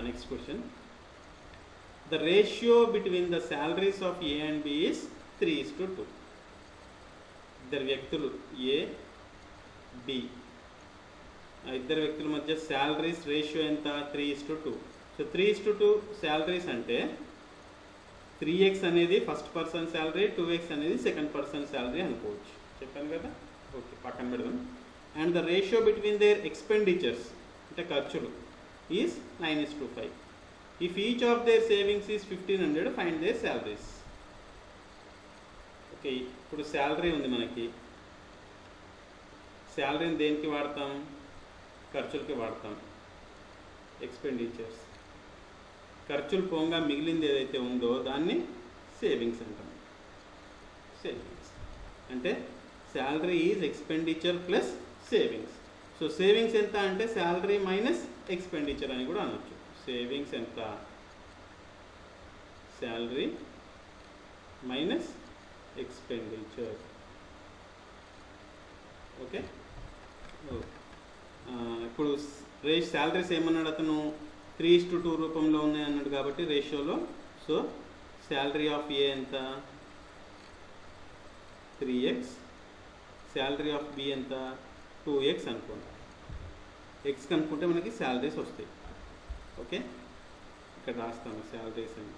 Next question. The ratio between the salaries of A and B is 3:2. ఇద్దరు వ్యక్తులు A, B. ఇద్దరు వ్యక్తుల మధ్య శాలరీస్ రేషియో ఎంత? 3:2. సో 3:2 శాలరీస్ అంటే 3x అనేది ఫస్ట్ పర్సన్ శాలరీ, 2x అనేది సెకండ్ పర్సన్ శాలరీ అనుకోవచ్చు. చెప్పాను కదా, ఓకే పక్కన పెడదాం. And the ratio between their expenditures అంటే ఖర్చులు is 9:5. If each of their savings is 1500, find their salaries. Okay, ఇప్పుడు శాలరీ ఉంది మనకి. శాలరీని దేనికి వాడతాం? ఖర్చులకి వాడతాం, ఎక్స్పెండిచర్స్. ఖర్చులు పోగా మిగిలింది ఏదైతే ఉందో దాన్ని సేవింగ్స్ అంటాం. సేవింగ్స్ అంటే salary is expenditure plus savings. So savings ఎంత అంటే శాలరీ మైనస్ ఎక్స్పెండిచర్ అని కూడా అనొచ్చు. సేవింగ్స్ ఎంత? Salary minus expenditure. ఓకే, ఇప్పుడు శాలరీస్ ఏమన్నాడు అతను? 3:2 రూపంలో ఉన్నాయి అన్నాడు కాబట్టి రేషియోలో. సో శాలరీ ఆఫ్ ఏ ఎంత? 3x. శాలరీ ఆఫ్ బి ఎంత? 2x అనుకోండి. ఎక్స్ కనుక్కుంటే మనకి శాలరీస్ వస్తాయి. ఓకే, ఇక్కడ రాస్తాను శాలరీస్ అని.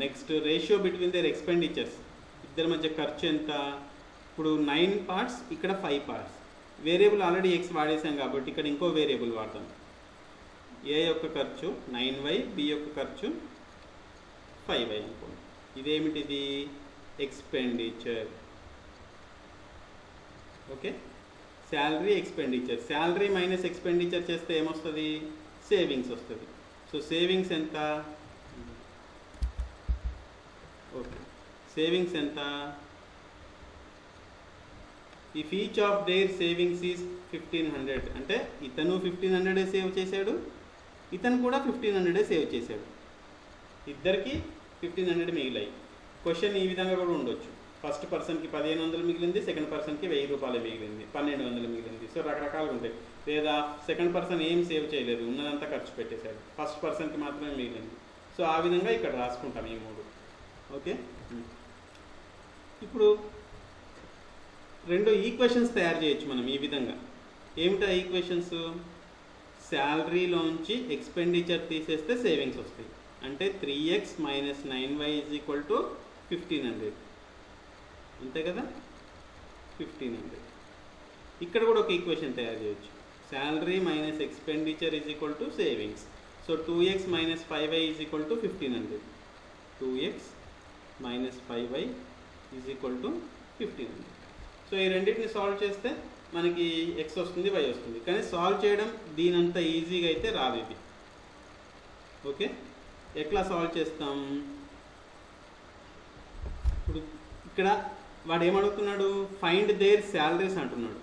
Next ratio between their expenditures. ఇద్దరి మధ్య ఖర్చు ఎంత? ఇప్పుడు 9 పార్ట్స్, ఇక్కడ 5 పార్ట్స్. వేరియబుల్ ఆల్రెడీ ఎక్స్ వాడేసాం కాబట్టి ఇక్కడ ఇంకో వేరియబుల్ వాడతాం. ఏ యొక్క ఖర్చు 9y, బి యొక్క ఖర్చు 5y అనుకోండి. ఇదేమిటిది? Expenditure. Okay, salary expenditure. Salary minus expenditure చేస్తే ఏమొస్తుంది? సేవింగ్స్ వస్తుంది. సో సేవింగ్స్ ఎంత? ఓకే, సేవింగ్స్ ఎంత? If each of their savings is 1500 అంటే ఇతను 1500 సేవ్ చేశాడు, ఇతను కూడా 1500 సేవ్ చేశాడు. ఇద్దరికి 1500 మిగిలాయి. క్వశ్చన్ ఈ విధంగా కూడా ఉండొచ్చు. ఫస్ట్ పర్సన్కి 1500 మిగిలింది, సెకండ్ పర్సన్కి 1000 రూపాయలు మిగిలింది, 1200 మిగిలింది. సో రకరకాలుగా ఉంటాయి. లేదా సెకండ్ పర్సన్ ఏం సేవ్ చేయలేదు, ఉన్నదంతా ఖర్చు పెట్టేశాడు, ఫస్ట్ పర్సన్కి మాత్రమే మిగిలింది. సో ఆ విధంగా ఇక్కడ రాసుకుంటాం ఈ 3. ఓకే, ఇప్పుడు 2 ఈక్వేషన్స్ తయారు చేయొచ్చు మనం ఈ విధంగా. ఏమిటా ఈక్వేషన్స్? శాలరీలోంచి ఎక్స్పెండిచర్ తీసేస్తే సేవింగ్స్ వస్తాయి. అంటే 3x minus 9y is equal to 1500. అంతే కదా, 1500. ఇక్కడ కూడా ఒక ఈక్వేషన్ తయారు చేయొచ్చు. Salary minus expenditure is equal to savings. So 2x minus 5y is equal to 1500. 2x minus 5y is equal to 1500. So ఈ రెండింటిని సాల్వ్ చేస్తే మనకి ఎక్స్ వస్తుంది, వై వస్తుంది. కానీ సాల్వ్ చేయడం దీనంత ఈజీగా అయితే రాదు ఇది. ఓకే, ఎట్లా సాల్వ్ చేస్తాం? ఇప్పుడు ఇక్కడ వాడు ఏమడుగుతున్నాడు? ఫైండ్ దేర్ శాలరీస్ అంటున్నాడు.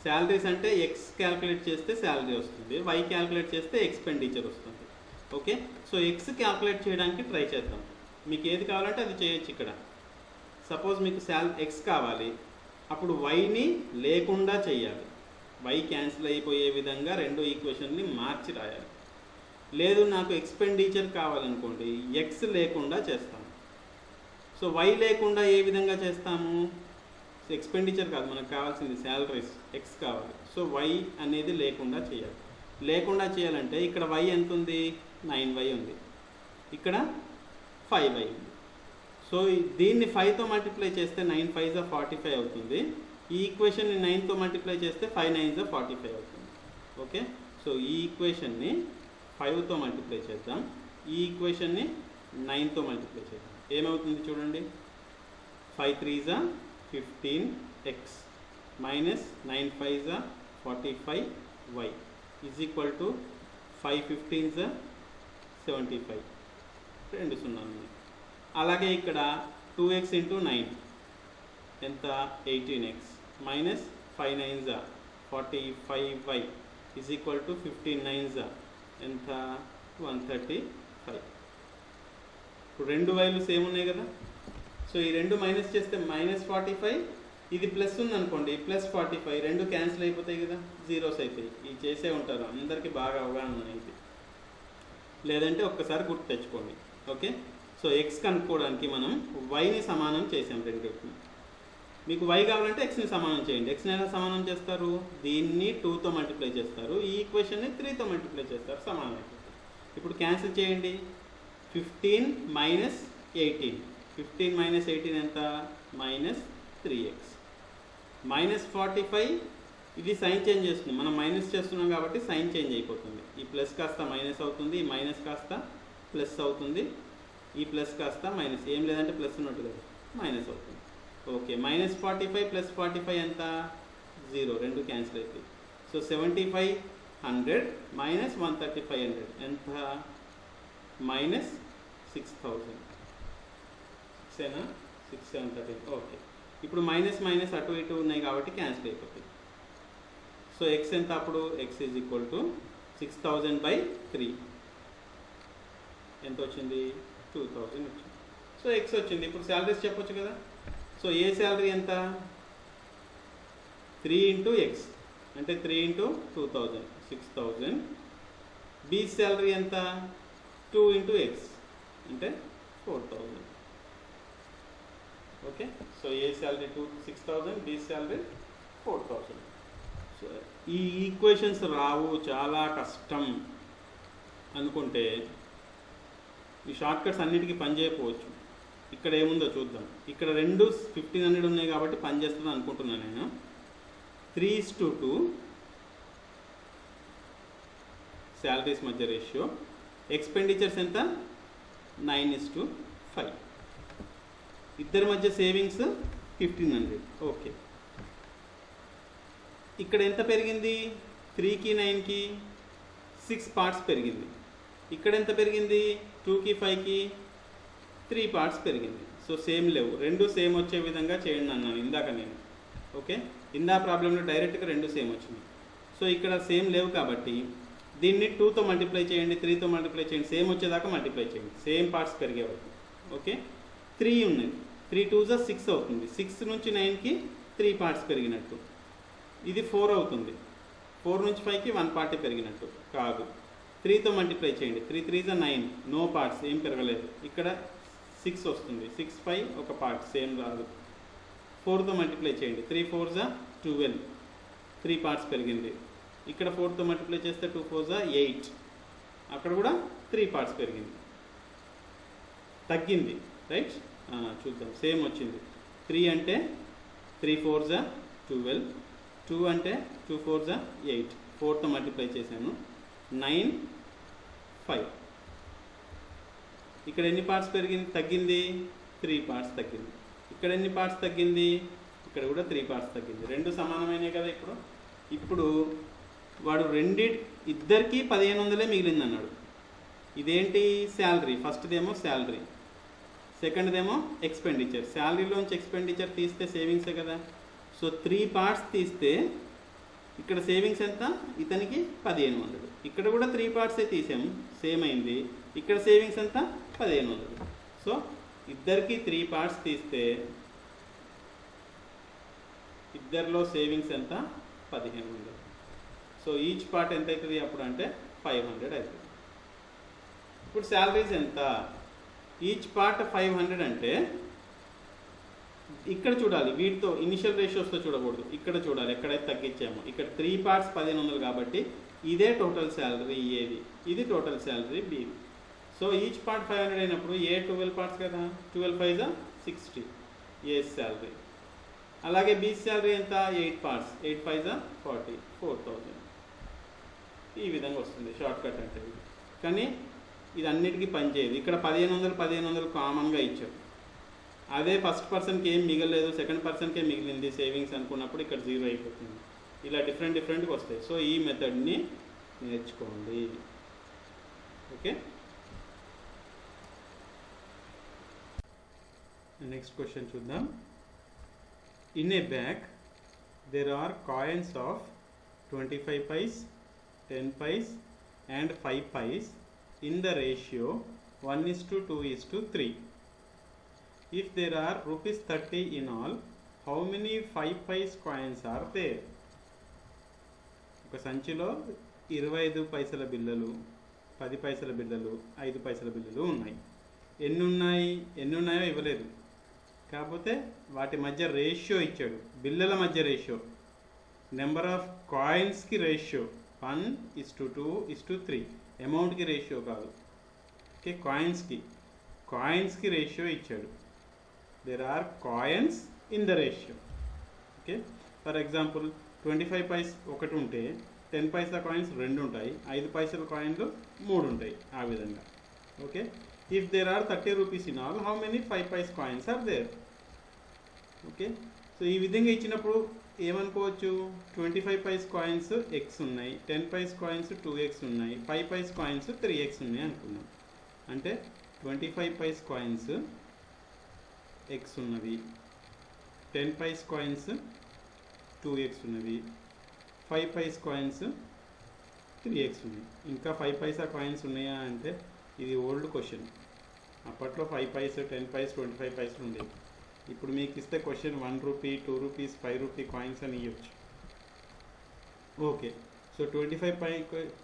శాలరీస్ అంటే ఎక్స్ క్యాల్కులేట్ చేస్తే శాలరీ వస్తుంది, వై క్యాల్కులేట్ చేస్తే ఎక్స్పెండిచర్ వస్తుంది. ఓకే, సో ఎక్స్ క్యాల్కులేట్ చేయడానికి ట్రై చేద్దాం. మీకు ఏది కావాలంటే అది చేయొచ్చు. ఇక్కడ సపోజ్ మీకు ఎక్స్ కావాలి, అప్పుడు వైని లేకుండా చేయాలి. వై క్యాన్సిల్ అయిపోయే విధంగా 2 ఈక్వేషన్ని మార్చి రాయాలి. లేదు నాకు ఎక్స్పెండిచర్ కావాలనుకోండి, ఎక్స్ లేకుండా చేస్తాము. సో వై లేకుండా ఏ విధంగా చేస్తాము? ఎక్స్పెండిచర్ కాదు మనకు కావాల్సింది, శాలరీస్, ఎక్స్ కావాలి. సో వై అనేది లేకుండా చేయాలి. లేకుండా చేయాలంటే ఇక్కడ వై ఎంత ఉంది? 9y ఉంది, ఇక్కడ 5y ఉంది. సో దీన్ని 5తో మల్టిప్లై చేస్తే 9 5 = 45 అవుతుంది. ఈ ఈక్వేషన్ని 9తో మల్టిప్లై చేస్తే 5 9 = 45 అవుతుంది. ఓకే, సో ఈ ఈక్వేషన్ని 5తో మల్టిప్లై చేద్దాం, ఈ ఈక్వేషన్ని 9తో మల్టిప్లై చేద్దాం. ఏమవుతుంది చూడండి. 5 3 = 15x minus 9 5 = 45y is equal to 5 15 = 75. 2 సున్నాలు ఉన్నాయి. అలాగే ఇక్కడ 2x × 9 ఎంత? 18x minus 5 9 = 45y is equal to 15 9 = ఎంత? 135. ఇప్పుడు 2 వైలు సేమ్ ఉన్నాయి కదా. సో ఈ 2 మైనస్ చేస్తే -45, ఇది ప్లస్ ఉందనుకోండి, +45 రెండు క్యాన్సిల్ అయిపోతాయి కదా, జీరోస్ అవుతాయి. ఇవి చేసే ఉంటారు, అందరికీ బాగా అవగాహన ఇది. లేదంటే ఒక్కసారి గుర్తు తెచ్చుకోండి. ఓకే, సో ఎక్స్ కనుక్కోవడానికి మనం వైని సమానం చేసాం రెండింటిని. మీకు y కావాలంటే xని సమానం చేయండి. xని ఎలా సమానం చేస్తారు? దీన్ని 2తో మల్టిప్లై చేస్తారు, ఈ ఈక్వేషన్ని 3తో మల్టిప్లై చేస్తారు, సమానం అయిపోతుంది. ఇప్పుడు క్యాన్సిల్ చేయండి. 15 మైనస్ 18, 15 మైనస్ 18 ఎంత? -3x. -45 ఇది సైన్ చేంజ్ చేస్తుంది, మనం మైనస్ చేస్తున్నాం కాబట్టి సైన్ చేంజ్ అయిపోతుంది. ఈ ప్లస్ కాస్త మైనస్ అవుతుంది, ఈ మైనస్ కాస్త ప్లస్ అవుతుంది, ఈ ప్లస్ కాస్త మైనస్, ఏం లేదంటే ప్లస్ ఉన్నట్టు కదా, మైనస్ అవుతుంది. ఓకే, -45 + 45 ఎంత? 0, రెండు క్యాన్సిల్ అవుతాయి. సో 7500 - 13500 ఎంత? -6000. 6 713. ఓకే, ఇప్పుడు మైనస్ మైనస్ అటు ఇటు ఉన్నాయి కాబట్టి క్యాన్సిల్ అయిపోతుంది. సో ఎక్స్ ఎంత అప్పుడు? ఎక్స్ ఈజ్ ఈక్వల్ టు 6000/3 ఎంత వచ్చింది? 2000 వచ్చింది. సో ఎక్స్ వచ్చింది. ఇప్పుడు శాలరీస్ చెప్పొచ్చు కదా. సో ఏ శాలరీ ఎంత? 3 × x అంటే 3 × 2000 6000. బి శాలరీ ఎంత? 2 × x అంటే 4000. ఓకే, సో ఏ శాలరీ 6000, బి శాలరీ 4000. సో ఈ ఈక్వేషన్స్ రావు, చాలా కష్టం అనుకుంటే ఈ షార్ట్ కట్స్ అన్నిటికీ పనిచేయకపోవచ్చు. ఇక్కడ ఏముందో చూద్దాం. ఇక్కడ రెండు 1500 ఉన్నాయి కాబట్టి పనిచేస్తుంది అనుకుంటున్నాను నేను. 3:2 శాలరీస్ మధ్య రేషియో. ఎక్స్పెండిచర్స్ ఎంత? 9:5. ఇద్దరి మధ్య సేవింగ్స్ 1500. ఓకే, ఇక్కడ ఎంత పెరిగింది? 3కి 9కి 6 పార్ట్స్ పెరిగింది. ఇక్కడ ఎంత పెరిగింది? 2కి 5కి 3 పార్ట్స్ పెరిగింది. సో సేమ్ లేవు, రెండు సేమ్ వచ్చే విధంగా చేయండి అన్నాను ఇందాక నేను. ఓకే, ఇందా ప్రాబ్లంలో డైరెక్ట్గా రెండు సేమ్ వచ్చినాయి. సో ఇక్కడ సేమ్ లేవు కాబట్టి దీన్ని 2తో మల్టిప్లై చేయండి, 3తో మల్టిప్లై చేయండి, సేమ్ వచ్చేదాకా మల్టిప్లై చేయండి, సేమ్ పార్ట్స్ పెరిగే వరకు. ఓకే, 3 ఉన్నాయి, 3 2 6 అవుతుంది. 6 నుంచి 9కి 3 పార్ట్స్ పెరిగినట్టు. ఇది 4 అవుతుంది. 4 నుంచి 5కి 1 పార్టీ పెరిగినట్టు కాదు. 3తో మల్టిప్లై చేయండి, 3 3 9, నో పార్ట్స్, ఏం పెరగలేదు. ఇక్కడ 6 వస్తుంది, 6 5 ఒక పార్ట్, సేమ్ రాదు. 4తో మల్టిప్లై చేయండి, 3 4 12, 3 పార్ట్స్ పెరిగింది. ఇక్కడ 4తో మల్టిప్లై చేస్తే 2 4 8, అక్కడ కూడా 3 పార్ట్స్ పెరిగింది, తగ్గింది. రైట్, చూద్దాం. సేమ్ వచ్చింది. 3 అంటే 3 4 12, 2 అంటే 2 4 8, 4తో మల్టిప్లై చేశాను, 9 5. ఇక్కడ ఎన్ని పార్ట్స్ పెరిగింది? తగ్గింది, 3 పార్ట్స్ తగ్గింది. ఇక్కడ ఎన్ని పార్ట్స్ తగ్గింది? ఇక్కడ కూడా 3 పార్ట్స్ తగ్గింది. రెండు సమానమైనవి కదా. ఇప్పుడు వాడు ఇద్దరికి 1500 మిగిలింది అన్నాడు. ఇదేంటి? శాలరీ. ఫస్ట్దేమో శాలరీ, సెకండ్దేమో ఎక్స్పెండిచర్. శాలరీలోంచి ఎక్స్పెండిచర్ తీస్తే సేవింగ్సే కదా. సో 3 పార్ట్స్ తీస్తే ఇక్కడ సేవింగ్స్ ఎంత? ఇతనికి 1500. ఇక్కడ కూడా 3 పార్ట్సే తీసాము, సేమ్ అయింది. ఇక్కడ సేవింగ్స్ ఎంత? 1500. సో ఇద్దరికి 3 పార్ట్స్ తీస్తే ఇద్దరిలో సేవింగ్స్ ఎంత? 1500. సో ఈచ్ పార్ట్ ఎంత అవుతుంది అప్పుడు అంటే 500 అవుతుంది. ఇప్పుడు శాలరీస్ ఎంత? ఈచ్ పార్ట్ 500 అంటే ఇక్కడ చూడాలి, వీటితో ఇనిషియల్ రేషియోస్తో చూడకూడదు. ఇక్కడ చూడాలి ఎక్కడైతే తగ్గించామో. ఇక్కడ 3 పార్ట్స్ 1500 కాబట్టి ఇదే టోటల్ శాలరీ ఏది, ఇది total salary B. So each part 500 అయినప్పుడు ఏ 12 పార్ట్స్ కదా, 12 5 60 ఏ శాలరీ. అలాగే బి శాలరీ ఎంత? 8 పార్ట్స్, 8 5 40, 4000. ఈ విధంగా వస్తుంది షార్ట్ కట్ అంటే. కానీ ఇది అన్నిటికీ పనిచేయదు. ఇక్కడ 1500 కామన్గా ఇచ్చారు. అదే ఫస్ట్ పర్సన్కి ఏం మిగలేదు, సెకండ్ పర్సన్కే మిగిలింది సేవింగ్స్ అనుకున్నప్పుడు ఇక్కడ 0 అయిపోతుంది. ఇలా డిఫరెంట్గా వస్తాయి. సో ఈ మెథడ్ని నేర్చుకోండి. ఓకే, నెక్స్ట్ క్వశ్చన్ చూద్దాం. In a bag there are coins of 25 paise, 10 paise and 5 paise in the ratio 1:2:3. If there are rupees 30 in all, how many 5 paise coins are there? ఒక సంచిలో 25 పైసల బిళ్ళలు, 10 పైసల బిళ్ళలు, 5 పైసల బిళ్ళలు ఉన్నాయి. ఎన్ని ఉన్నాయో ఇవ్వలేదు, కాకపోతే వాటి మధ్య రేషియో ఇచ్చాడు. బిళ్ళల మధ్య రేషియో, నెంబర్ ఆఫ్ కాయిన్స్కి రేషియో 1:2:3. అమౌంట్కి రేషియో కాదు. ఓకే, కాయిన్స్కి రేషియో ఇచ్చాడు. There are coins in the ratio. Okay, for example 25 paise ఒకటి ఉంటే 10 పైసా కాయిన్స్ 2 ఉంటాయి, 5 పైసల కాయిన్లు 3 ఉంటాయి. ఆ విధంగా. Okay, if there are 30 rupees in all, how many 5 paise coins are there? Okay, so ఈ విధంగా ఇచ్చినప్పుడు ఏమనుకోవచ్చు, 25 పైస్ కాయిన్స్ ఎక్స్ ఉన్నాయి, 10 పైస్ కాయిన్స్ 2x ఉన్నాయి, 5 పైస్ కాయిన్స్ 3x ఉన్నాయి అనుకున్నాం. అంటే 25 పైస్ కాయిన్స్ ఎక్స్ ఉన్నవి, 10 పైస్ కాయిన్స్ 2x ఉన్నవి, 5 పైస్ కాయిన్స్ 3x ఉన్నాయి. ఇంకా 5 పైసా కాయిన్స్ ఉన్నాయా అంటే ఇది ఓల్డ్ క్వశ్చన్. అప్పట్లో 5 పైస్, 10 పైస్, 25 పైసలు ఉండేవి. ఇప్పుడు మీకు ఇస్తే question 1 rupee, 2 rupees, 5 rupee coins అని ఇవ్వచ్చు. Okay, so 25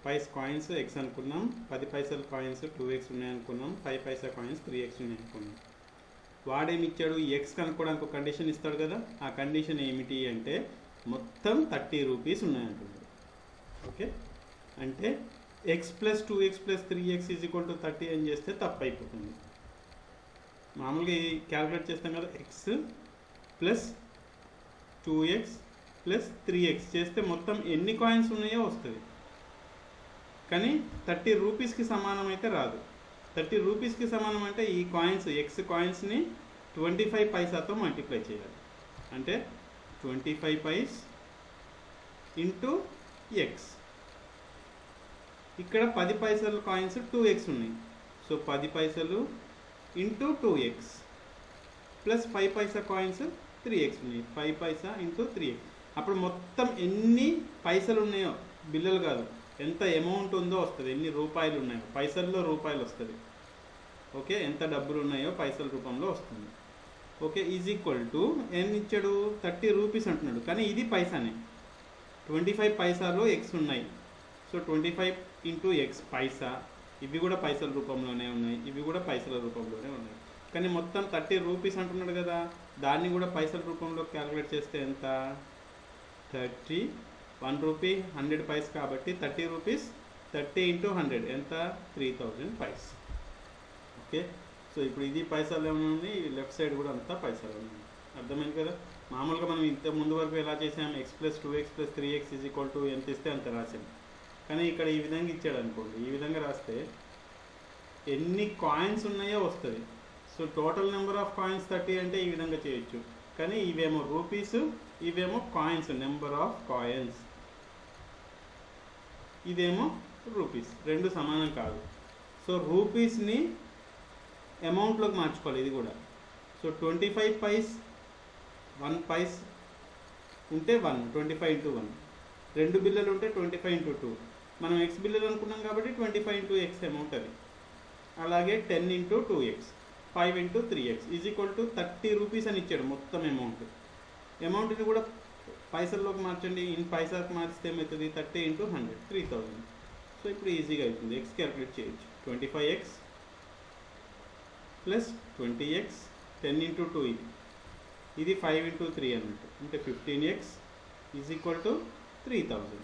paise coins X అనుకున్నాం, 10 పైసల కాయిన్స్ 2x ఉన్నాయనుకున్నాం, 5 పైసా కాయిన్స్ 3x ఉన్నాయనుకున్నాం. వాడేమి ఇచ్చాడు, ఎక్స్ కనుక్కోవడానికి ఒక కండిషన్ ఇస్తాడు కదా. ఆ కండిషన్ ఏమిటి అంటే మొత్తం 30 రూపీస్ ఉన్నాయంటున్నాడు. ఓకే, అంటే X plus 2x plus 3x is equal to 30 అని చేస్తే తప్పు అయిపోతుంది. మామూలుగా క్యాలిక్యులేట్ చేస్తాం కదా, X plus 2x plus 3x చేస్తే మొత్తం ఎన్ని కాయిన్స్ ఉన్నాయో వస్తుంది. కానీ 30 రూపీస్కి సమానం అయితే రాదు. 30 రూపీస్కి సమానం అంటే ఈ కాయిన్స్, ఎక్స్ కాయిన్స్ని 25 పైసాతో మల్టిప్లై చేయాలి. అంటే 25 పైస్ ఇంటూ ఎక్స్. ఇక్కడ 10 పైసలు కాయిన్స్ 2x ఉన్నాయి. సో 10 పైసలు ఇంటూ 2x ప్లస్ 5 పైసా కాయిన్స్ 3x ఉన్నాయి. 5 పైసా ఇంటూ 3x. అప్పుడు మొత్తం ఎన్ని పైసలు ఉన్నాయో, బిల్లలు కాదు, ఎంత అమౌంట్ ఉందో వస్తుంది. ఎన్ని రూపాయలు ఉన్నాయో, పైసల్లో రూపాయలు వస్తుంది. ఓకే, ఎంత డబ్బులు ఉన్నాయో పైసల రూపంలో వస్తుంది. ఓకే, ఈజ్ ఈక్వల్ టు ఎన్ని ఇచ్చాడు, 30 రూపీస్ అంటున్నాడు. కానీ ఇది పైసానే. 25 పైసాలో ఎక్స్ ఉన్నాయి. సో 25 ఇంటూ ఎక్స్ పైసా. ఇవి కూడా పైసల రూపంలోనే ఉన్నాయి, ఇవి కూడా పైసల రూపంలోనే ఉన్నాయి. కానీ మొత్తం 30 రూపీస్ అంటున్నాడు కదా, దాన్ని కూడా పైసల రూపంలో క్యాలిక్యులేట్ చేస్తే ఎంత, 30, 1 రూపీ 100 పైస్ కాబట్టి 30 రూపీస్, 30 ఇంటూ 100 ఎంత, 3000 పైస్. ఓకే, సో ఇప్పుడు ఇది పైసలు ఏమన్నా, లెఫ్ట్ సైడ్ కూడా అంతా పైసలు ఉన్నాయి. అర్థమైంది కదా. మామూలుగా మనం ఇంత ముందు వరకు ఎలా చేసాం, X plus 2x plus 3x is equal to ఎంత ఇస్తే అంత రాసాం. కానీ ఇక్కడ ఈ విధంగా ఇచ్చాడు అనుకోండి, ఈ విధంగా రాస్తే ఎన్ని కాయిన్స్ ఉన్నాయో వస్తుంది. So total number of coins 30 అంటే ఈ విధంగా చేయొచ్చు. కానీ ఇవేమో రూపీస్, ఇవేమో కాయిన్స్, నెంబర్ ఆఫ్ కాయిన్స్. ఇదేమో రూపీస్, రెండు సమానం కాదు. సో రూపీస్ని అమౌంట్లోకి మార్చుకోవాలి ఇది కూడా. సో 25 పైస్, 1 పైస్ ఉంటే 1, 25 ఇంటూ 1. 2 బిల్లలు ఉంటే 25 ఇంటూ 2. మనం ఎక్స్ బిల్లలు అనుకున్నాం కాబట్టి 25 ఇంటూ ఎక్స్ అమౌంట్ అది. అలాగే 10 into 2x, 5 into 3x is equal to 30 rupees అని ఇచ్చాడు మొత్తం అమౌంట్. అమౌంట్ని కూడా పైసల్లోకి మార్చండి. ఇన్ పైసాకి మార్చితే ఏమవుతుంది, 30 ఇంటూ 100, 3000. సో ఇప్పుడు ఈజీగా అవుతుంది, ఎక్స్ క్యాలిక్యులేట్ చేయొచ్చు. 25x ప్లస్ 20x, 10 ఇంటూ 2 ఇది 5 ఇంటూ 3 అన్నట్టు. అంటే 15x ఈజ్ ఈక్వల్ టు 3000.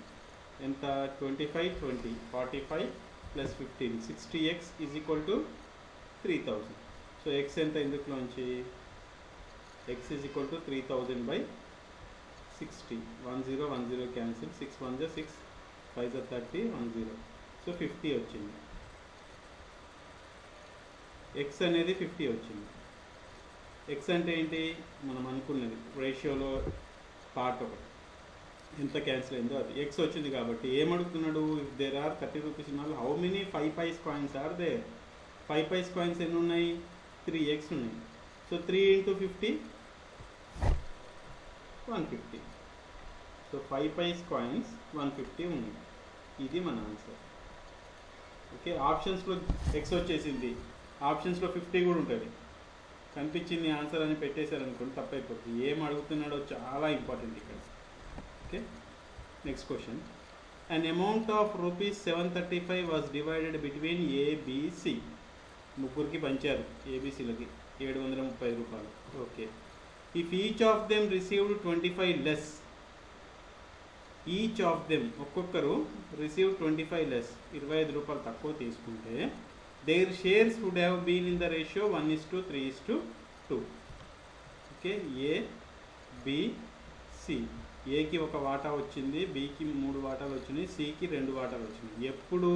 ఎంత, 25, 20, 45 plus 15, 60x is equal to 3000. So X ఎంత ఇందులోంచి, X is equal to 3000 by 60. 10, 10 cancel, 6 1 జా 6, 5 జా 30, 10. సో 50 వచ్చింది. ఎక్స్ అనేది 50 వచ్చింది. ఎక్స్ అంటే ఏంటి, మనం అనుకున్నది రేషియోలో పార్ట్ ఒకటి, ఎంత క్యాన్సిల్ అయిందో అది. ఎక్స్ వచ్చింది కాబట్టి ఏమడుగుతున్నాడు, if there are 30 rupees in all, how many 5 paise coins are there? 5 paise coins ఎన్ని ఉన్నాయి, 3x ఉన్నాయి. So 3 into 50, 150. So 5 paise coins 150 ఉన్నాయి. ఇది మన ఆన్సర్. ఓకే, ఆప్షన్స్లో ఎక్స్ వచ్చేసింది, ఆప్షన్స్లో 50 కూడా ఉంటుంది. కనిపించింది ఆన్సర్ అని పెట్టేశారనుకోండి తప్పైపోతుంది. ఏం అడుగుతున్నాడో చాలా ఇంపార్టెంట్ ఇక్కడ. Okay, next question. An amount of ₹735 was divided between A B C. ముగ్గురికి పంచారు ఏబిసిలకి ₹730. Okay, if each of them received 25 less, each of them ఒక్కొక్కరు రిసీవ్ 25 లెస్, ₹25 తక్కువ తీసుకుంటే their shares would have been in the ratio 1:3:2. Okay, A B C. ఏకి ఒక వాటా వచ్చింది, బికి 3 వాటాలు వచ్చినాయి, సికి 2 వాటాలు వచ్చినాయి. ఎప్పుడు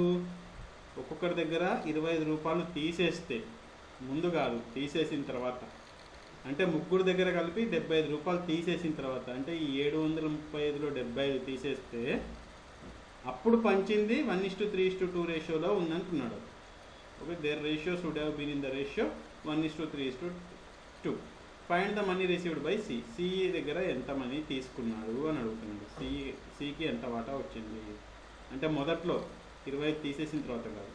ఒక్కొక్కరి దగ్గర ₹25 తీసేస్తే, ముందు కాదు తీసేసిన తర్వాత, అంటే ముగ్గురు దగ్గర కలిపి ₹75 తీసేసిన తర్వాత, అంటే ఈ 735లో 75 తీసేస్తే అప్పుడు పంచింది 1:3:2 రేషియోలో ఉందంటున్నాడు. Okay, there ratios would have been in the ratio 1:3:2. Find the money received by C. C దగ్గర ఎంత మనీ తీసుకున్నాడు అని అడుగుతున్నాడు. సికి ఎంత వాటా వచ్చింది అంటే మొదట్లో 25 తీసేసిన తర్వాత కాదు.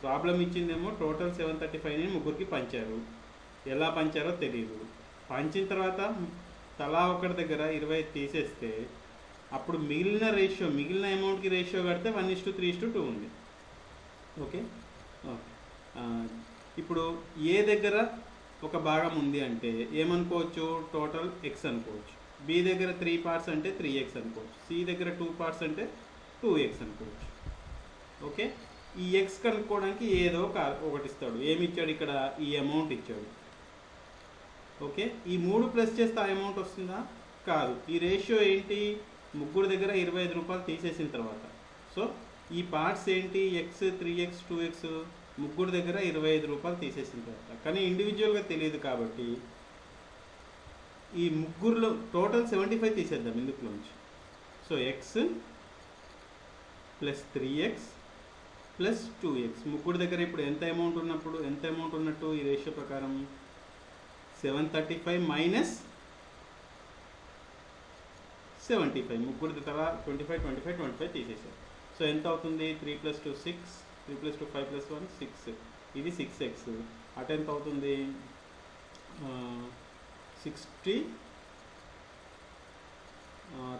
ప్రాబ్లం ఇచ్చిందేమో టోటల్ 735ని ముగ్గురికి పంచారు. ఎలా పంచారో తెలియదు. పంచిన తర్వాత తలా ఒకరి దగ్గర 25 తీసేస్తే అప్పుడు మిగిలిన రేషియో, మిగిలిన అమౌంట్కి రేషియో కడితే 1:3:2 ఉంది. ఓకే, ఇప్పుడు ఏ దగ్గర ఒక భాగం ఉంది అంటే ఏమనుకోవచ్చు, టోటల్ ఎక్స్ అనుకోవచ్చు. బి దగ్గర 3 పార్ట్స్ అంటే 3x అనుకోవచ్చు. సి దగ్గర 2 పార్ట్స్ అంటే 2x అనుకోవచ్చు. ఓకే, ఈ ఎక్స్ కనుక్కోవడానికి ఏదో ఒకటి ఇస్తాడు. ఏమి ఇచ్చాడు ఇక్కడ, ఈ అమౌంట్ ఇచ్చాడు. ఓకే, ఈ 3 ప్లస్ చేస్తే ఆ అమౌంట్ వస్తుందా, కాదు. ఈ రేషియో ఏంటి, ముగ్గురు దగ్గర ₹25 తీసేసిన తర్వాత. సో ఈ పార్ట్స్ ఏంటి, ఎక్స్, 3x, 2x, ముగ్గురు దగ్గర ₹25 తీసేసిన తర్వాత. కానీ ఇండివిజువల్గా తెలియదు కాబట్టి ఈ ముగ్గురులో టోటల్ 75 తీసేద్దాం ఇందులోంచి. So X plus 3x plus 2x, ముగ్గురు దగ్గర ఇప్పుడు ఎంత అమౌంట్ ఉన్నట్టు ఈ రేషియో ప్రకారం 735 మైనస్ 75. ముగ్గురు తలా 25 తీసేసారు. సో ఎంత అవుతుంది, 3 + 2 6, 3 + 2 5 + 1 6. ఇది 6x. అటు ఎంత అవుతుంది, 60,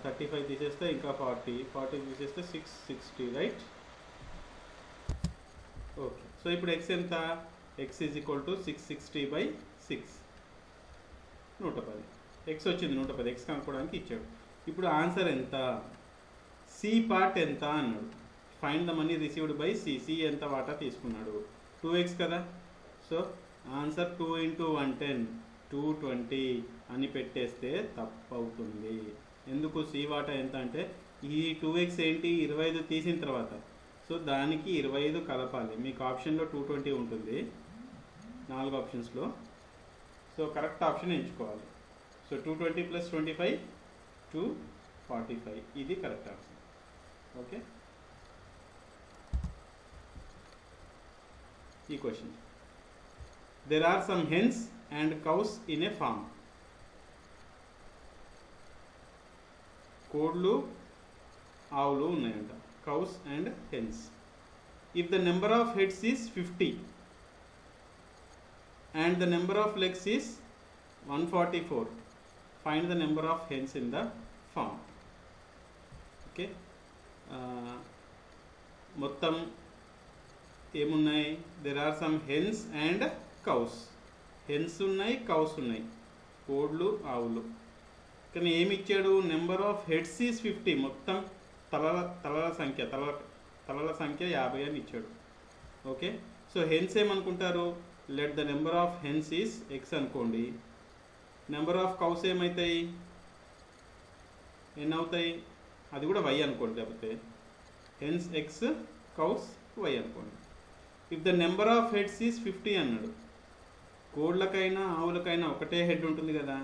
35 తీసేస్తే ఇంకా 40 తీసేస్తే 660, రైట్. ఓకే, సో ఇప్పుడు x ఎంత, x = 660/6, 110. x వచ్చింది 110, x కనుక్కోవడానికి ఇచ్చాడు. ఇప్పుడు ఆన్సర్ ఎంత, సి పార్ట్ ఎంత అన్నాడు. Find the money received by C. C ఎంత వాటా తీసుకున్నాడు, 2x కదా. సో ఆన్సర్ 2 × 110, 220 అని పెట్టేస్తే తప్పు అవుతుంది. ఎందుకు, సి వాటా ఎంత అంటే ఈ 2x ఏంటి, 25 తీసిన తర్వాత. సో దానికి 25 కలపాలి. మీకు ఆప్షన్లో 220 ఉంటుంది 4 ఆప్షన్స్లో. సో కరెక్ట్ ఆప్షన్ ఎంచుకోవాలి. సో 220 + 25 245, ఇది కరెక్ట్ ఆప్షన్. ఓకే, ఈ question. There are some hens and cows in a farm. కోడ్లు ఆవులు ఉన్నాయంట, cows and hens. If the number of heads is 50 and the number of legs is 144, find the number of hens in the farm. Okay, మొత్తం ఏమున్నాయి, there are some hens and cows. Hence ఉన్నాయి, cows ఉన్నాయి, కోడ్లు ఆవులు. కానీ ఏమి ఇచ్చాడు, number of heads is 50, మొత్తం తలల సంఖ్య 50 అని ఇచ్చాడు. ఓకే, సో హెన్స్ ఏమనుకుంటారు, let the number of hence is x అనుకోండి. నెంబర్ ఆఫ్ కౌస్ ఏమవుతాయి, ఎన్ని అవుతాయి, అది కూడా y అనుకోండి. లేకపోతే హెన్స్ x, కౌస్ y అనుకోండి. If the number of heads is 50 అన్నాడు. కోడ్లకైనా ఆవులకైనా ఒకటే హెడ్ ఉంటుంది కదా.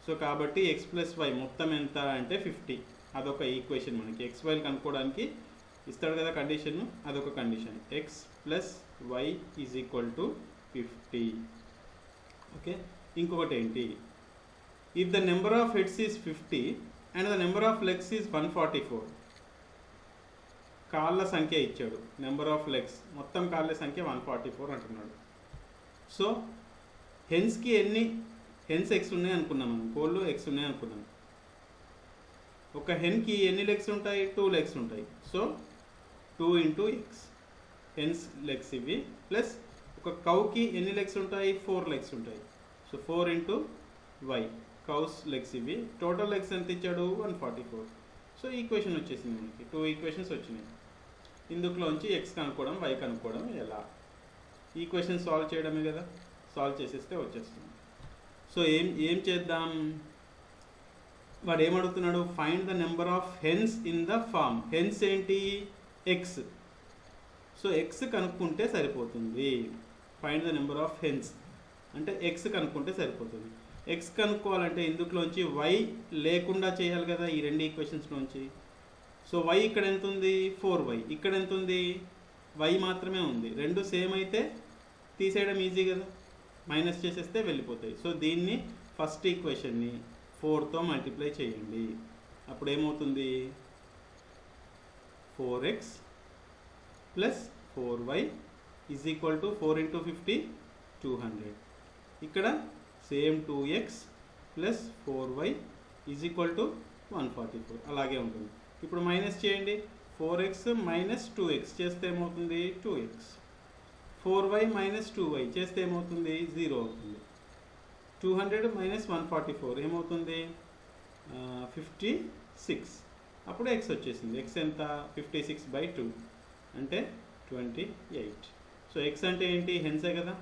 సో కాబట్టి x + y మొత్తం ఎంత అంటే 50. అదొక ఈక్వేషన్. మనకి x, y కనుక్కోవడానికి ఇస్తాడు కదా కండిషన్, అదొక కండిషన్. x + y = 50. ఓకే, ఇంకొకటి ఏంటి, if the number of heads is 50 and the number of legs is 144. కాళ్ళ సంఖ్య ఇచ్చాడు, నెంబర్ ఆఫ్ లెగ్స్ మొత్తం కాళ్ళ సంఖ్య 144 అంటున్నాడు. సో హెన్స్కి ఎన్ని హెన్స్ ఎక్స్ ఉన్నాయి అనుకున్నాం, మనం కోళ్ళు ఎక్స్ ఉన్నాయి అనుకున్నాం. ఒక హెన్కి ఎన్ని లెగ్స్ ఉంటాయి? 2 లెగ్స్ ఉంటాయి. So 2 into X hens legs ఇవి, ప్లస్ ఒక కౌకి ఎన్ని లెగ్స్ ఉంటాయి? 4 లెగ్స్ ఉంటాయి. So 4 into Y cows legs ఇవి. టోటల్ లెగ్స్ ఎంత ఇచ్చాడు? 144. సో ఈక్వేషన్ వచ్చేసింది మనకి, 2 ఈక్వేషన్స్ వచ్చినాయి. ఇందులోంచి ఎక్స్ కనుక్కోవడం, వై కనుక్కోవడం ఎలా? ఈక్వేషన్ సాల్వ్ చేయడమే కదా, సాల్వ్ చేసేస్తే వచ్చేస్తుంది. సో ఏం చేద్దాం? వాడు ఏమడుగుతున్నాడు? Find the number of hens in the farm. Hens ఏంటి? ఎక్స్. సో ఎక్స్ కనుక్కుంటే సరిపోతుంది. Find the number of hens అంటే ఎక్స్ కనుక్కుంటే సరిపోతుంది. ఎక్స్ కనుక్కోవాలంటే ఇందులోంచి వై లేకుండా చేయాలి కదా, ఈ రెండు ఈక్వేషన్స్లోంచి. సో వై ఇక్కడ ఎంత ఉంది? 4y. ఇక్కడ ఎంత ఉంది? వై మాత్రమే ఉంది. రెండు సేమ్ అయితే తీసేయడం ఈజీ కదా, మైనస్ చేసేస్తే వెళ్ళిపోతాయి. సో దీన్ని ఫస్ట్ ఈక్వేషన్ని 4తో మల్టిప్లై చేయండి. అప్పుడు ఏమవుతుంది? 4x plus 4y is equal to 4 into 50 200. ఇక్కడ same 2x plus 4y is equal to 144 అలాగే ఉంటుంది. ఇప్పుడు మైనస్ చేయండి. 4x మైనస్ 2x చేస్తే ఏమవుతుంది? 2x. 4y మైనస్ 2y చేస్తే ఏమవుతుంది? 0 అవుతుంది. 200 మైనస్ 144 ఏమవుతుంది? 56. అప్పుడు x వచ్చేసింది. x ఎంత? 56/2 అంటే 28. సో x అంటే ఏంటి? హెన్సే కదా.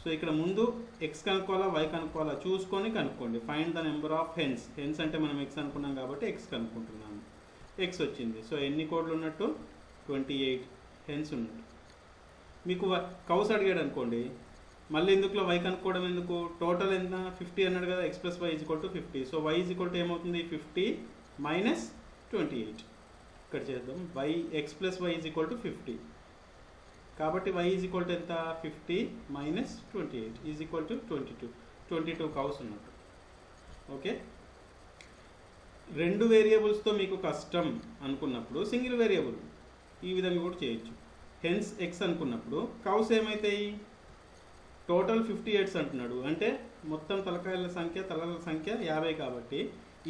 సో ఇక్కడ ముందు x కనుక్కోవాలా, y కనుక్కోవాలా చూసుకొని కనుక్కోండి. Find the number of hence. Hence అంటే మనం x అనుకున్నాం కాబట్టి x కనుక్కుంటున్నాము. x వచ్చింది. సో ఎన్ని కోడ్లు ఉన్నట్టు? 28 హెన్స్ ఉన్నట్టు. మీకు కౌస్ అడిగాడు అనుకోండి, మళ్ళీ ఎందుకులో y కనుక్కోవడం ఎందుకు? టోటల్ ఎంత? 50 అన్నాడు కదా. x plus Y is equal to 50. So y is equal to ఏమవుతుంది? 50 మైనస్ 28. ఇక్కడ చేద్దాం. x plus Y is equal to 50. కాబట్టి y ఈజ్ ఈక్వల్ టు ఎంత? 50 minus 28 is equal to 22 cows ఉన్నట్టు. ఓకే, రెండు వేరియబుల్స్తో మీకు కష్టం అనుకున్నప్పుడు సింగిల్ వేరియబుల్ ఈ విధంగా కూడా చేయొచ్చు. హెన్స్ ఎక్స్ అనుకున్నప్పుడు కౌస్ ఏమవుతాయి? టోటల్ 58 అంటున్నాడు అంటే మొత్తం తలకాయల సంఖ్య 50 కాబట్టి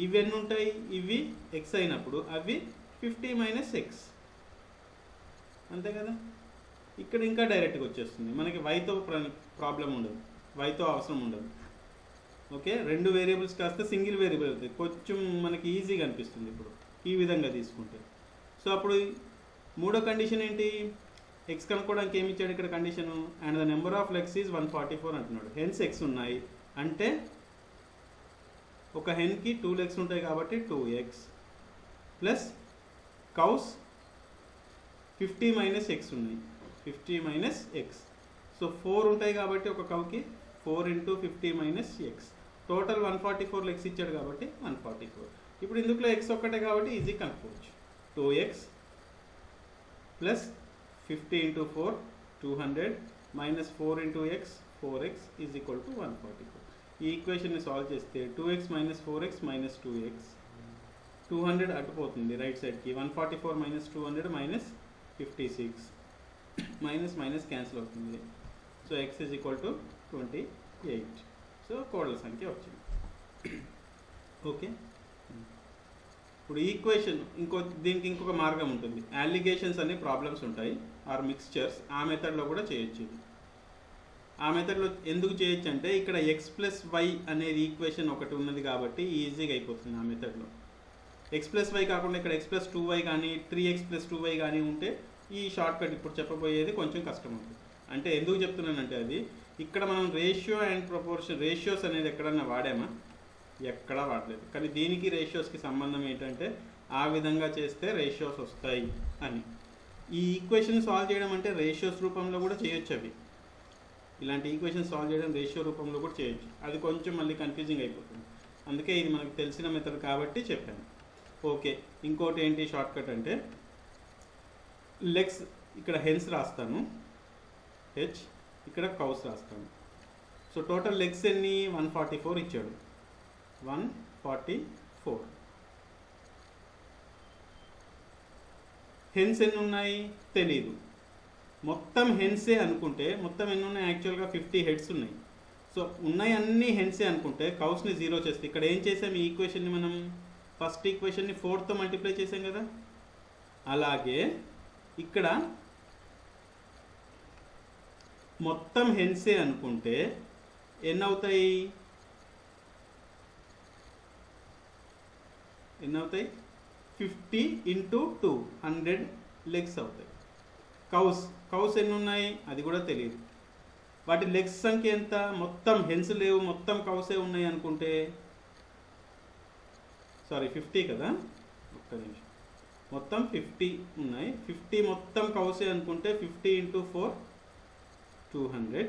ఇవి ఎన్ని ఉంటాయి? ఇవి ఎక్స్ అయినప్పుడు అవి 50 మైనస్ ఎక్స్, అంతే కదా. ఇక్కడ ఇంకా డైరెక్ట్గా వచ్చేస్తుంది మనకి. వైతో ప్రాబ్లం ఉండదు, వైతో అవసరం ఉండదు. ఓకే, రెండు వేరియబుల్స్ కాస్త సింగిల్ వేరియబుల్ అవుతాయి. కొంచెం మనకి ఈజీగా అనిపిస్తుంది ఇప్పుడు ఈ విధంగా తీసుకుంటే. సో అప్పుడు మూడో కండిషన్ ఏంటి? ఎక్స్ కనుక్కోవడానికి ఏమి ఇచ్చాడు ఇక్కడ condition? And the number of legs is 144 అంటున్నాడు. హెన్స్ ఎక్స్ ఉన్నాయి అంటే ఒక హెన్కి 2 లెగ్స్ ఉంటాయి కాబట్టి 2x plus cows 50 minus X ఉన్నాయి, 50 మైనస్ ఎక్స్. సో 4 ఉంటాయి కాబట్టి ఒక కౌకి 4 into 50 minus X. Total 144 legs ఇచ్చాడు కాబట్టి 144. ఇప్పుడు ఇందులో ఎక్స్ ఒక్కటే కాబట్టి ఈజీ కనుక్కోవచ్చు. 2x plus 50 into 4 200 minus 4 into X 4x is equal to 144. ఈ ఈక్వేషన్ని సాల్వ్ చేస్తే 2x minus 4x minus 2x 200 అటుపోతుంది right సైడ్కి. 144 minus 200 minus 56 minus minus cancel అవుతుంది. So x is equal to 28. సో కోడల సంఖ్య వచ్చింది. ఓకే, ఇప్పుడు ఈక్వేషన్ దీనికి ఇంకొక మార్గం ఉంటుంది. అలిగేషన్స్ అనే ప్రాబ్లమ్స్ ఉంటాయి ఆర్ మిక్స్చర్స్, ఆ మెథడ్లో కూడా చేయొచ్చు. ఆ మెథడ్లో ఎందుకు చేయొచ్చు అంటే ఇక్కడ ఎక్స్ ప్లస్ వై అనేది ఈక్వేషన్ ఒకటి ఉన్నది కాబట్టి ఈజీగా అయిపోతుంది ఆ మెథడ్లో. ఎక్స్ ప్లస్ వై కాకుండా ఇక్కడ ఎక్స్ ప్లస్ 2y కానీ 3x ప్లస్ 2y కానీ ఉంటే ఈ షార్ట్ కట్ ఇప్పుడు చెప్పబోయేది కొంచెం కష్టం అవుతుంది. అంటే ఎందుకు చెప్తున్నానంటే అది ఇక్కడ మనం రేషియో అండ్ ప్రపోర్షన్, రేషియోస్ అనేది ఎక్కడన్నా వాడామా? ఎక్కడా వాడలేదు. కానీ దీనికి రేషియోస్కి సంబంధం ఏంటంటే ఆ విధంగా చేస్తే రేషియోస్ వస్తాయి అని. ఈ ఈక్వేషన్ సాల్వ్ చేయడం అంటే రేషియోస్ రూపంలో కూడా చేయొచ్చు. అవి ఇలాంటి ఈక్వేషన్ సాల్వ్ చేయడం రేషియో రూపంలో కూడా చేయొచ్చు. అది కొంచెం మళ్ళీ కన్ఫ్యూజింగ్ అయిపోతుంది. అందుకే ఇది మనకు తెలిసిన మెథడ్ కాబట్టి చెప్పాను. ఓకే, ఇంకోటి ఏంటి షార్ట్ కట్ అంటే లెగ్స్ ఇక్కడ హెన్స్ రాస్తాను, హెచ్ ఇక్కడ కౌస్ రాస్తాను. సో టోటల్ లెగ్స్ ఎన్ని? 144 ఇచ్చాడు. 144. హెన్స్ ఎన్ని ఉన్నాయి తెలీదు. మొత్తం హెన్సే అనుకుంటే మొత్తం ఎన్ని ఉన్నాయి? యాక్చువల్గా 50 హెడ్స్ ఉన్నాయి. సో ఉన్నాయి అన్నీ హెన్సే అనుకుంటే కౌస్ని 0 చేస్తే ఇక్కడ ఏం చేసాం ఈ ఈక్వేషన్ని మనం ఫస్ట్ ఈక్వేషన్ని 4తో మల్టిప్లై చేసాం కదా, అలాగే ఇక్కడ మొత్తం హెన్సే అనుకుంటే ఎన్ని అవుతాయి 50 ఇంటూ 2 100 లెగ్స్ అవుతాయి. కౌస్ ఎన్ని ఉన్నాయి అది కూడా తెలియదు. వాటి లెగ్స్ సంఖ్య ఎంత, మొత్తం హెన్స్ లేవు మొత్తం కౌసే ఉన్నాయి అనుకుంటే, సారీ 50 కదా, ఒక్క నిమిషం, మొత్తం 50 ఉన్నాయి. 50 మొత్తం కౌసే అనుకుంటే 50 ఇంటూ 4 200.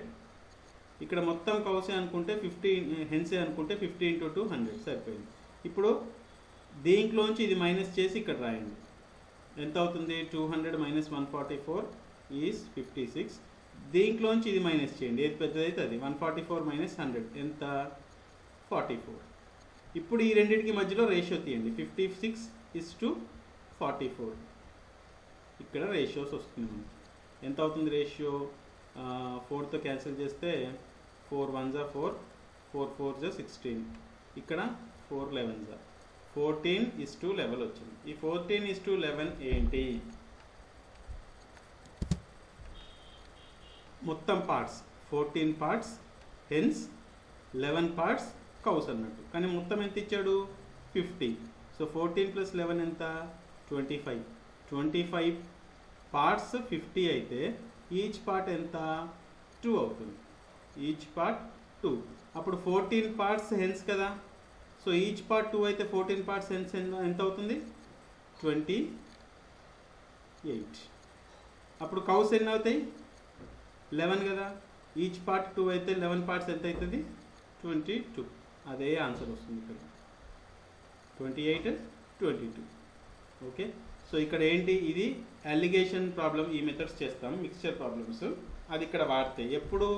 ఇక్కడ మొత్తం కౌసే అనుకుంటే 50 హెన్సే అనుకుంటే 50 ఇంటూ 2 100 సరిపోయింది. ఇప్పుడు దీంట్లోంచి ఇది మైనస్ చేసి ఇక్కడ రాయండి. ఎంత అవుతుంది 200 మైనస్ 144 ఈజ్ 56. దీంట్లోంచి ఇది మైనస్ చేయండి, ఏది పెద్దదైతే అది. 144 మైనస్ 100 ఎంత 44. ఇప్పుడు ఈ రెండింటికి మధ్యలో రేషియో తీయండి. 56:44. ఇక్కడ రేషియోస్ వస్తుంది. ఎంత అవుతుంది రేషియో, 4తో క్యాన్సిల్ చేస్తే 4 1 4, 4 4 16, ఇక్కడ 4 11 14:11 వచ్చింది. ఈ 14:11 ఏంటి, మొత్తం parts 14 parts hence 11 parts cows అన్నట్టు. కానీ మొత్తం ఎంత ఇచ్చాడు 50. సో 14 + 11 ఎంత 25. 25 పార్ట్స్ 50 అయితే ఈచ్ పార్ట్ ఎంత 2 అవుతుంది. Each part 2. అప్పుడు 14 పార్ట్స్ హెన్స్ కదా, సో ఈచ్ పార్ట్ 2 అయితే 14 పార్ట్స్ హెన్స్ ఎంత అవుతుంది 28. అప్పుడు కౌస్ ఎన్ని అవుతాయి 11 కదా, ఈచ్ పార్ట్ 2 అయితే 11 పార్ట్స్ ఎంత అవుతుంది 22. అదే ఆన్సర్ వస్తుంది ఇక్కడ 28 22. ఓకే, సో ఇక్కడ ఏంటి, ఇది అలిగేషన్ ప్రాబ్లం. ఈ మెథడ్స్ చేస్తాం మిక్స్చర్ ప్రాబ్లమ్స్, అది ఇక్కడ వాడితే ఎప్పుడు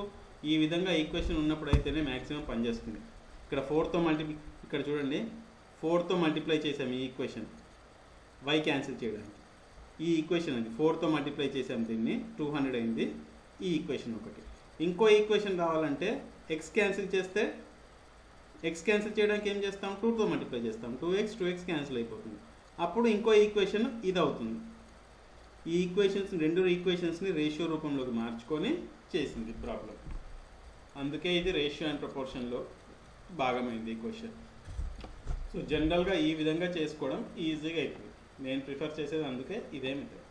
ఈ విధంగా ఈక్వేషన్ ఉన్నప్పుడు అయితేనే మ్యాక్సిమం పనిచేస్తుంది. ఇక్కడ 4తో ఇక్కడ చూడండి 4తో మల్టిప్లై చేసాము ఈ ఈక్వేషన్ y క్యాన్సిల్ చేయడానికి. ఈ ఈక్వేషన్ అది 4తో మల్టిప్లై చేసాము, దీన్ని 200 అయింది. ఈ ఈక్వేషన్ ఒకటి. ఇంకో ఈక్వేషన్ రావాలంటే x క్యాన్సిల్ చేస్తే, x క్యాన్సిల్ చేయడానికి ఏం చేస్తాం 2తో మల్టిప్లై చేస్తాం. 2x క్యాన్సిల్ అయిపోతుంది. అప్పుడు ఇంకో ఈక్వేషన్ ఇది అవుతుంది. ఈ ఈక్వేషన్స్ రెండు ఈక్వేషన్స్ని రేషియో రూపంలోకి మార్చుకొని చేసింది ప్రాబ్లం. అందుకే ఇది రేషియో అండ్ ప్రపోర్షన్లో భాగమైంది ఈ క్వశ్చన్. సో జనరల్గా ఈ విధంగా చేసుకోవడం ఈజీగా అవుతుంది. నేను ప్రిఫర్ చేసేది అందుకే ఇదే మెథడ్.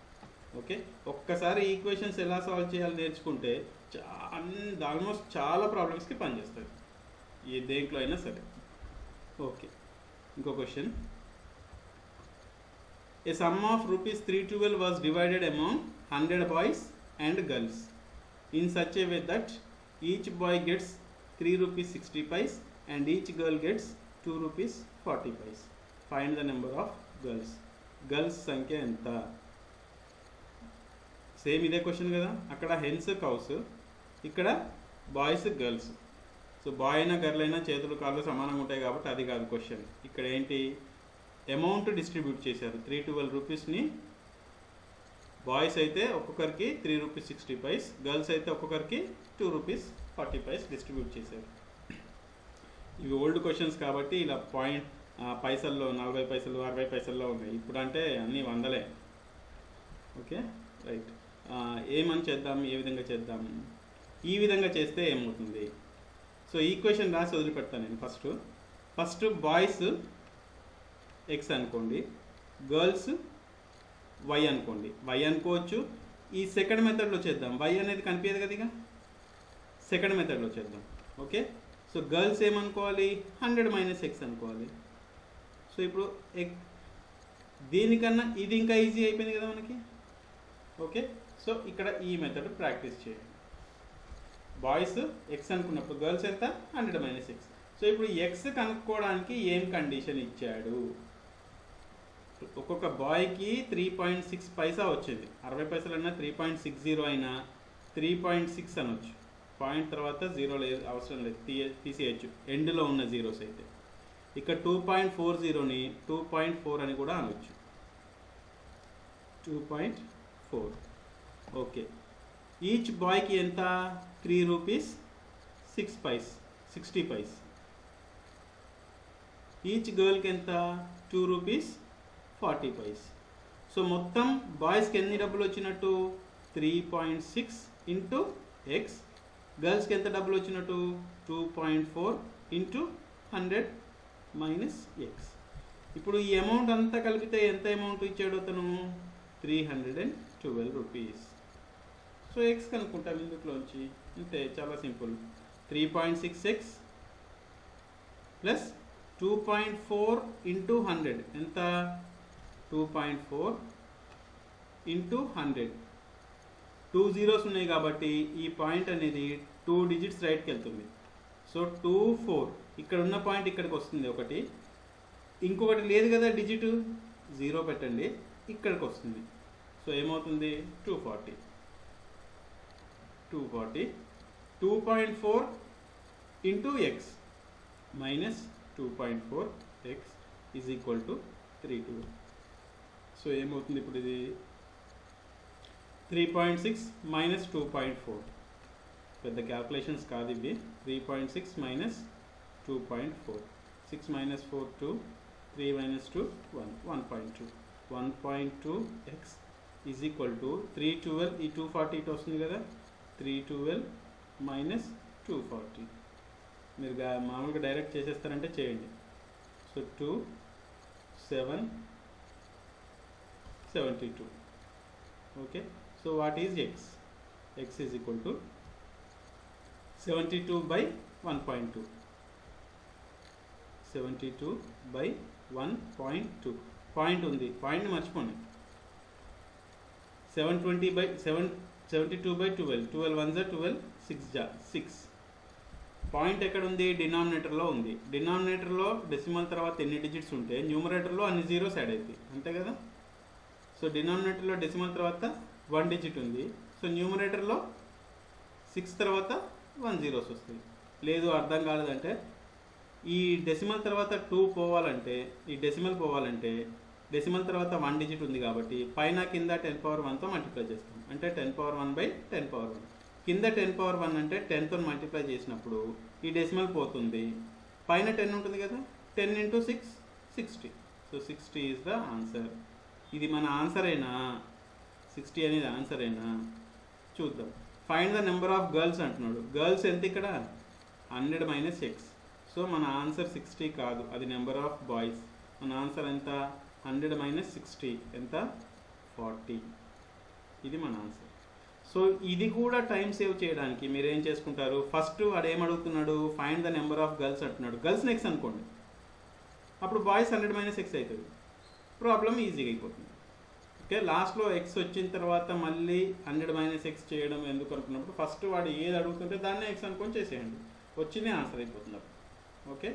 ఓకే, ఒక్కసారి ఈక్వేషన్స్ ఎలా సాల్వ్ చేయాలో నేర్చుకుంటే ఆల్మోస్ట్ చాలా ప్రాబ్లమ్స్కి పనిచేస్తుంది ఏ దేంట్లో అయినా సరే. ఓకే, ఇంకో question. A sum of ₹312 was divided among 100 boys and girls in such a way that each boy gets ₹3.60 and each girl gets ₹2.40. Find the number of girls. Girls సంఖ్య ఎంత? సేమ్ ఇదే question కదా, అక్కడ hence cows, ఇక్కడ boys girls. So bye అయినా girl అయినా చేతులు కాళ్ళు సమానంగా ఉంటాయి కాబట్టి అది కాదు క్వశ్చన్. ఇక్కడ ఏంటి, అమౌంట్ డిస్ట్రిబ్యూట్ చేశారు. ₹312ని బాయ్స్ అయితే ఒక్కొక్కరికి ₹3.60, గర్ల్స్ అయితే ఒక్కొక్కరికి ₹2.40 డిస్ట్రిబ్యూట్ చేశారు. ఇవి ఓల్డ్ క్వశ్చన్స్ కాబట్టి ఇలా పాయింట్ పైసల్లో 40 పైసలు 60 పైసల్లో ఉన్నాయి. ఇప్పుడు అంటే అన్నీ వందలే. ఓకే రైట్, ఏమని చేద్దాం, ఏ విధంగా చేద్దాం? ఈ విధంగా చేస్తే ఏమవుతుంది, సో ఈక్వేషన్ రాసి వదిలిపెడతాను నేను. ఫస్ట్ బాయ్స్ x అనుకోండి, గర్ల్స్ y అనుకోండి. y అనుకోవచ్చు. ఈ సెకండ్ మెథడ్లో చేద్దాం. y అనేది కనిపించదు కదా, ఇక సెకండ్ మెథడ్లో చేద్దాం. ఓకే, సో గర్ల్స్ ఏమనుకోవాలి 100 - x అనుకోవాలి. సో ఇప్పుడు దీనికన్నా ఇది ఇంకా ఈజీ అయిపోయింది కదా మనకి. ఓకే, సో ఇక్కడ ఈ మెథడ్ ప్రాక్టీస్ చేయండి. బాయ్స్ x అనుకున్నప్పుడు గర్ల్స్ ఎంత 100 - x. సో ఇప్పుడు x కనుక్కోవడానికి ఏం కండిషన్ ఇచ్చాడు, ఒక్కొక్క బాయ్కి 3.6 పైసా వచ్చింది. 60 పైసలు అయినా 3.60 అయినా 3.6 అనొచ్చు. పాయింట్ తర్వాత జీరో లేదు, అవసరం లేదు, తీసేయచ్చు ఎండ్లో ఉన్న జీరోస్ అయితే. ఇక్కడ 2.40ని 2.4 అని కూడా అనొచ్చు. 2.4. ఓకే, ఈచ్ బాయ్కి ఎంత ₹3.6. 60 పైస్. ఈచ్ గర్ల్కి ఎంత 2 రూపీస్ 40 పైస్. సో మొత్తం బాయ్స్కి ఎన్ని డబ్బులు వచ్చినట్టు 3.6 ఇంటూ ఎక్స్, గర్ల్స్కి ఎంత డబ్బులు వచ్చినట్టు 2.4 ఇంటూ 100 మైనస్ ఎక్స్. ఇప్పుడు ఈ అమౌంట్ అంతా కలిపితే ఎంత అమౌంట్ ఇచ్చాడు అతను 312 రూపీస్. సో ఎక్స్ కనుక్కుంటాం ఇందులోంచి, అంతే, చాలా సింపుల్. 3.6x ప్లస్ 2.4 ఇంటూ 100 ఎంత 2.4 ఇంటూ 100. 2 zeros ఉన్నాయి కాబట్టి ఈ పాయింట్ అనేది 2 digits రైట్కి వెళ్తుంది. సో 2 4 ఇక్కడ ఉన్న పాయింట్ ఇక్కడికి వస్తుంది ఒకటి, ఇంకొకటి లేదు కదా డిజిట్ 0 పెట్టండి, ఇక్కడికి వస్తుంది. సో ఏమవుతుంది 240. 2.4 into X minus 2.4 X is equal to 312. So ఏమవుతుంది ఇప్పుడు ఇది 3.6 మైనస్ 2.4. పెద్ద క్యాల్కులేషన్స్ కాదు ఇవి. 3.6 minus 2.4, 6 minus 4 2, 3 minus 2 1, 1.2. 1.2x is equal to 312, ఈ 240 ఇటు వస్తుంది కదా, 312 మైనస్ 240. మీరు మామూలుగా డైరెక్ట్ చేసేస్తారంటే చేయండి. So 2 7 72. Okay, so what is X? X is equal to 72 by 1.2. 72 by 1.2. Point ఉంది, పాయింట్ని మర్చిపోండి. 72 by 12, 12 1 12, 6. పాయింట్ ఎక్కడ ఉంది? డినామినేటర్లో ఉంది. డినామినేటర్లో డెసిమల్ తర్వాత ఎన్ని డిజిట్స్ ఉంటే న్యూమరేటర్లో అన్ని జీరోస్ యాడ్ అవుతాయి, అంతే కదా. సో డినామినేటర్లో డెసిమల్ తర్వాత 1 digit ఉంది. సో న్యూమరేటర్లో 6 తర్వాత 1 zeros వస్తుంది. లేదు అర్థం కాలేదంటే ఈ డెసిమల్ తర్వాత 2 పోవాలంటే, ఈ డెసిమల్ పోవాలంటే డెసిమల్ తర్వాత 1 digit ఉంది కాబట్టి పైన కింద 10^1తో మల్టిప్లై చేస్తాం, అంటే 10^1 by 10^1. కింద 10^1 అంటే 10తో మల్టిప్లై చేసినప్పుడు ఈ డెసిమల్ పోతుంది, పైన 10 ఉంటుంది కదా, 10 into 6 60. So 60 is the answer. ఇది మన ఆన్సర్ అయినా 60 అనేది ఆన్సర్ అయినా చూద్దాం. Find the number of girls అంటున్నాడు. గర్ల్స్ ఎంత ఇక్కడ 100 మైనస్ ఎక్స్. సో మన ఆన్సర్ 60 కాదు, అది నెంబర్ ఆఫ్ బాయ్స్. మన ఆన్సర్ ఎంత 100 మైనస్ 60 ఎంత 40. ఇది మన ఆన్సర్. సో ఇది కూడా టైం సేవ్ చేయడానికి మీరు ఏం చేసుకుంటారు, ఫస్ట్ వాడు ఏమడుగుతున్నాడు, find the number of girls అంటున్నాడు. గర్ల్స్ నెక్స్ట్ అనుకోండి, అప్పుడు బాయ్స్ 100 మైనస్ ఎక్స్ అవుతుంది, ప్రాబ్లం ఈజీగా అయిపోతుంది. ఓకే, లాస్ట్లో ఎక్స్ వచ్చిన తర్వాత మళ్ళీ 100 మైనస్ ఎక్స్ చేయడం ఎందుకు అనుకున్నప్పుడు ఫస్ట్ వాడు ఏది అడుగుతుంటే దాన్నే ఎక్స్ అనుకొని చేసేయండి, వచ్చినే ఆన్సర్ అయిపోతుంది. ఓకే.